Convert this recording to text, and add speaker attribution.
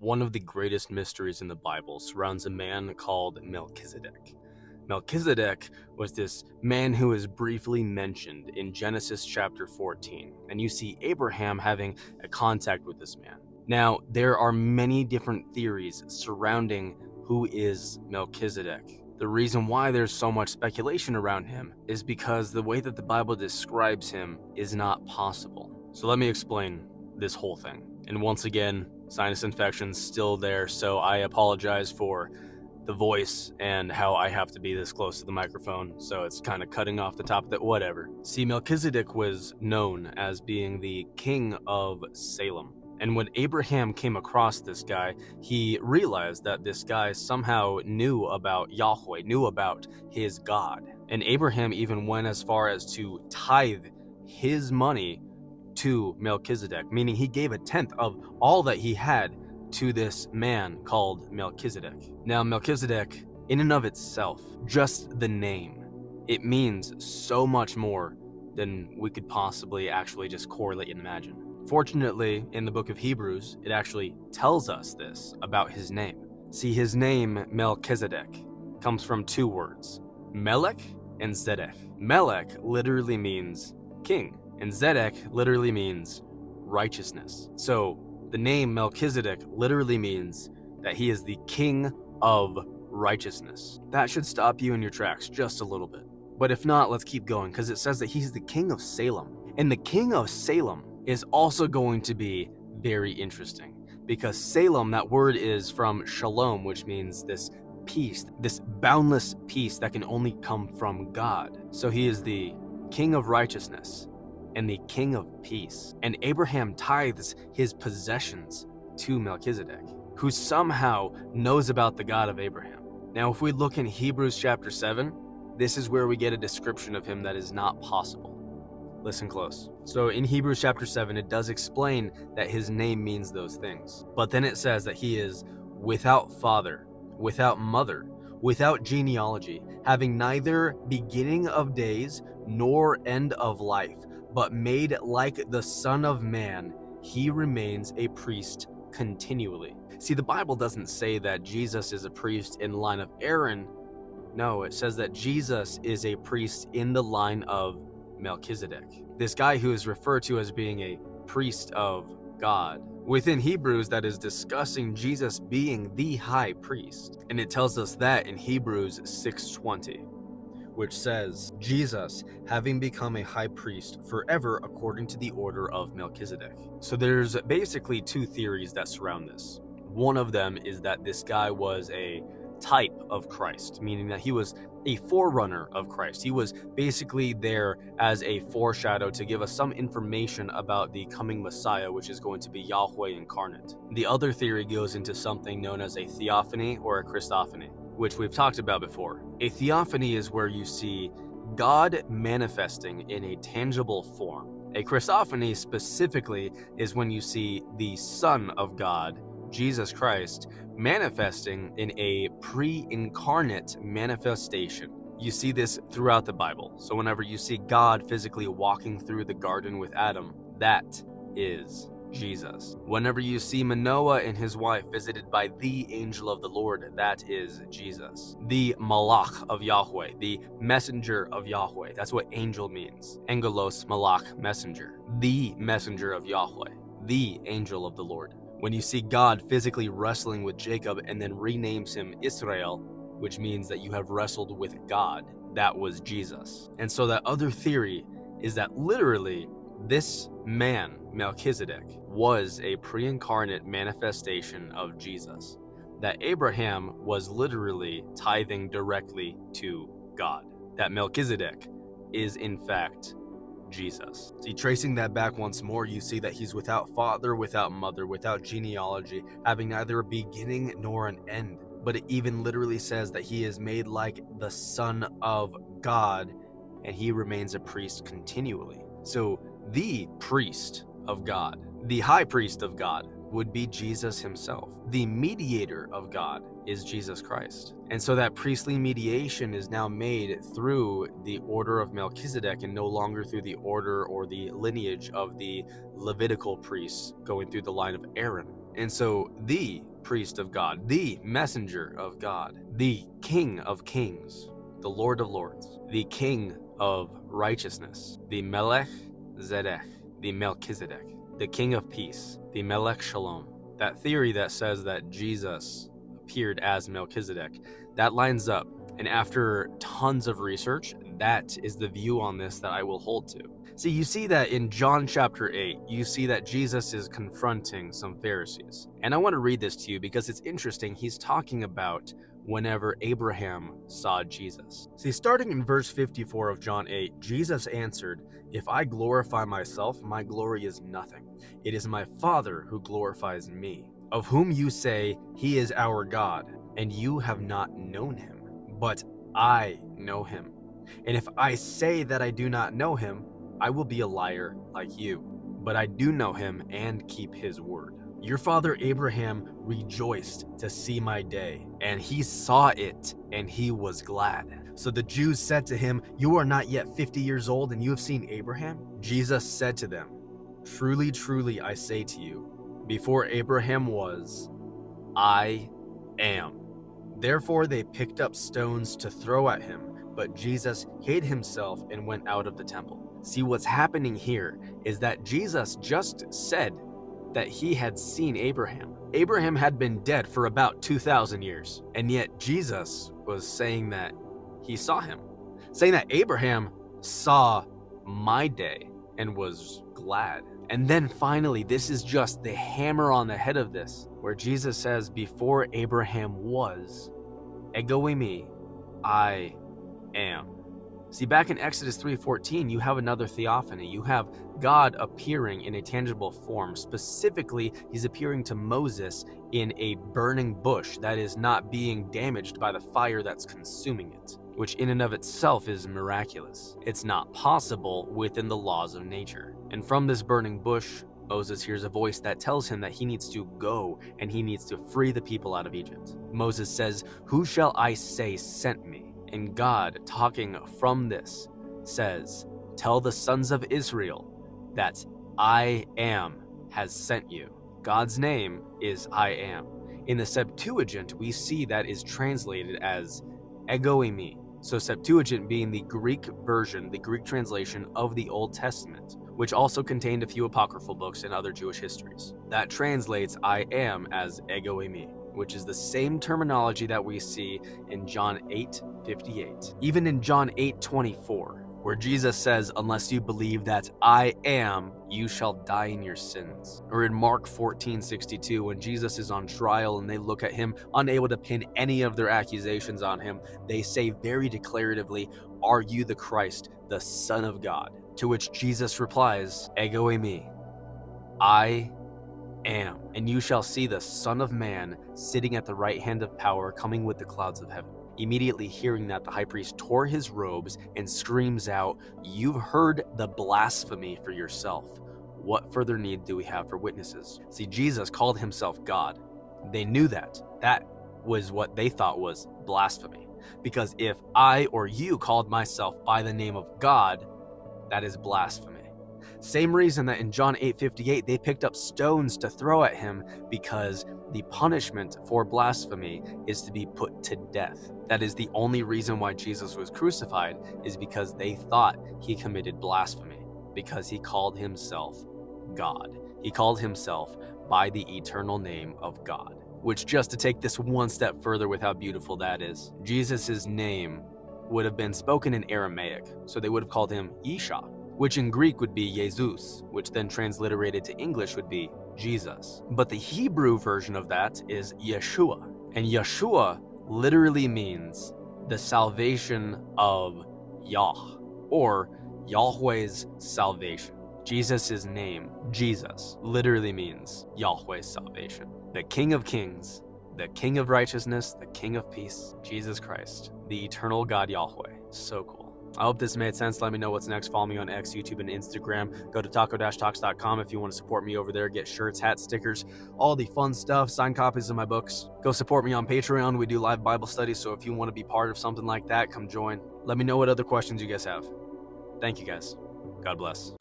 Speaker 1: One of the greatest mysteries in the Bible surrounds a man called Melchizedek. Melchizedek was this man who is briefly mentioned in Genesis chapter 14, and you see Abraham having a contact with this man. Now, there are many different theories surrounding who is Melchizedek. The reason why there's so much speculation around him is because the way that the Bible describes him is not possible. So let me explain this whole thing. And once again, sinus infection's still there, so I apologize for the voice and how I have to be this close to the microphone, so it's kind of cutting off the top of it, whatever. See, Melchizedek was known as being the king of Salem. And when Abraham came across this guy, he realized that this guy somehow knew about Yahweh, knew about his God. And Abraham even went as far as to tithe his money to Melchizedek, meaning he gave a tenth of all that he had to this man called Melchizedek. Now, Melchizedek, in and of itself, just the name, it means so much more than we could possibly actually just correlate and imagine. Fortunately, in the book of Hebrews, it actually tells us this about his name. See, his name, Melchizedek, comes from two words, Melech and Zedek. Melech literally means king, and Zedek literally means righteousness. So the name Melchizedek literally means that he is the king of righteousness. That should stop you in your tracks just a little bit. But if not, let's keep going, because it says that he's the king of Salem. And the king of Salem is also going to be very interesting, because Salem, that word is from shalom, which means this peace, this boundless peace that can only come from God. So he is the king of righteousness and the king of peace. And Abraham tithes his possessions to Melchizedek, who somehow knows about the God of Abraham. Now, if we look in Hebrews chapter 7, this is where we get a description of him that is not possible. Listen close. So in Hebrews chapter 7, it does explain that his name means those things. But then it says that he is without father, without mother, without genealogy, having neither beginning of days nor end of life, but made like the Son of Man, he remains a priest continually. See, the Bible doesn't say that Jesus is a priest in the line of Aaron. No, it says that Jesus is a priest in the line of Melchizedek, this guy who is referred to as being a priest of God. Within Hebrews, that is discussing Jesus being the high priest. And it tells us that in Hebrews 6:20. Which says, Jesus having become a high priest forever according to the order of Melchizedek. So there's basically two theories that surround this. One of them is that this guy was a type of Christ, meaning that he was a forerunner of Christ. He was basically there as a foreshadow to give us some information about the coming Messiah, which is going to be Yahweh incarnate. The other theory goes into something known as a theophany or a Christophany, which we've talked about before. A theophany is where you see God manifesting in a tangible form. A Christophany specifically is when you see the Son of God, Jesus Christ, manifesting in a pre-incarnate manifestation. You see this throughout the Bible. So whenever you see God physically walking through the garden with Adam, that is Jesus. Whenever you see Manoah and his wife visited by the angel of the Lord, that is Jesus. The Malach of Yahweh, the messenger of Yahweh. That's what angel means. Angelos, Malach, messenger. The messenger of Yahweh, the angel of the Lord. When you see God physically wrestling with Jacob and then renames him Israel, which means that you have wrestled with God, that was Jesus. And so that other theory is that literally this man, Melchizedek, was a pre-incarnate manifestation of Jesus. That Abraham was literally tithing directly to God. That Melchizedek is in fact Jesus. See, tracing that back once more, you see that he's without father, without mother, without genealogy, having neither a beginning nor an end. But it even literally says that he is made like the Son of God, and he remains a priest continually. So the priest of God, the high priest of God, would be Jesus himself. The mediator of God is Jesus Christ. And so that priestly mediation is now made through the order of Melchizedek and no longer through the order or the lineage of the Levitical priests going through the line of Aaron. And so the priest of God, the messenger of God, the King of kings, the Lord of lords, the King of righteousness, the Melech Zedek, the Melchizedek, the King of peace, the Melech Shalom. That theory that says that Jesus appeared as Melchizedek, that lines up. And after tons of research, that is the view on this that I will hold to. See, you see that in John chapter 8, you see that Jesus is confronting some Pharisees. And I want to read this to you because it's interesting. He's talking about whenever Abraham saw Jesus. See, starting in verse 54 of John 8, Jesus answered, "If I glorify myself, my glory is nothing. It is my Father who glorifies me, of whom you say, he is our God, and you have not known him. But I know him. And if I say that I do not know him, I will be a liar like you. But I do know him and keep his word. Your father Abraham rejoiced to see my day, and he saw it, and he was glad." So the Jews said to him, "You are not yet 50 years old, and you have seen Abraham?" Jesus said to them, "Truly, truly, I say to you, before Abraham was, I am." Therefore they picked up stones to throw at him, but Jesus hid himself and went out of the temple. See, what's happening here is that Jesus just said that he had seen Abraham. Abraham had been dead for about 2,000 years, and yet Jesus was saying that he saw him, saying that Abraham saw my day and was glad. And then finally, this is just the hammer on the head of this, where Jesus says, before Abraham was, ego eimi, I am. See, back in Exodus 3:14, you have another theophany. You have God appearing in a tangible form. Specifically, he's appearing to Moses in a burning bush that is not being damaged by the fire that's consuming it, which in and of itself is miraculous. It's not possible within the laws of nature. And from this burning bush, Moses hears a voice that tells him that he needs to go and he needs to free the people out of Egypt. Moses says, "Who shall I say sent me?" And God, talking from this, says, "Tell the sons of Israel that I am has sent you." God's name is I am. In the Septuagint, we see that is translated as ego eimi. So Septuagint being the Greek version, the Greek translation of the Old Testament, which also contained a few apocryphal books and other Jewish histories. That translates I am as ego eimi, which is the same terminology that we see in John 8:58. Even in John 8:24, where Jesus says, "Unless you believe that I am, you shall die in your sins." Or in Mark 14:62, when Jesus is on trial and they look at him, unable to pin any of their accusations on him, they say very declaratively, "Are you the Christ, the Son of God?" To which Jesus replies, "Ego eimi, I am, and you shall see the Son of Man sitting at the right hand of power, coming with the clouds of heaven." Immediately hearing that, the high priest tore his robes and screams out, "You've heard the blasphemy for yourself. What further need do we have for witnesses?" See, Jesus called himself God. They knew that. That was what they thought was blasphemy. Because if I or you called myself by the name of God, that is blasphemy. Same reason that in John 8:58 they picked up stones to throw at him, because the punishment for blasphemy is to be put to death. That is the only reason why Jesus was crucified, is because they thought he committed blasphemy, because he called himself God. He called himself by the eternal name of God. Which, just to take this one step further with how beautiful that is, Jesus' name would have been spoken in Aramaic, so they would have called him Isha, which in Greek would be Jesus, which then transliterated to English would be Jesus. But the Hebrew version of that is Yeshua, and Yeshua literally means the salvation of Yah, or Yahweh's salvation. Jesus' name, Jesus, literally means Yahweh's salvation. The King of Kings, the King of Righteousness, the King of Peace, Jesus Christ, the eternal God Yahweh. So cool. I hope this made sense. Let me know what's next. Follow me on X, YouTube, and Instagram. Go to taco-talks.com if you want to support me over there. Get shirts, hats, stickers, all the fun stuff. Sign copies of my books. Go support me on Patreon. We do live Bible studies, so if you want to be part of something like that, come join. Let me know what other questions you guys have. Thank you, guys. God bless.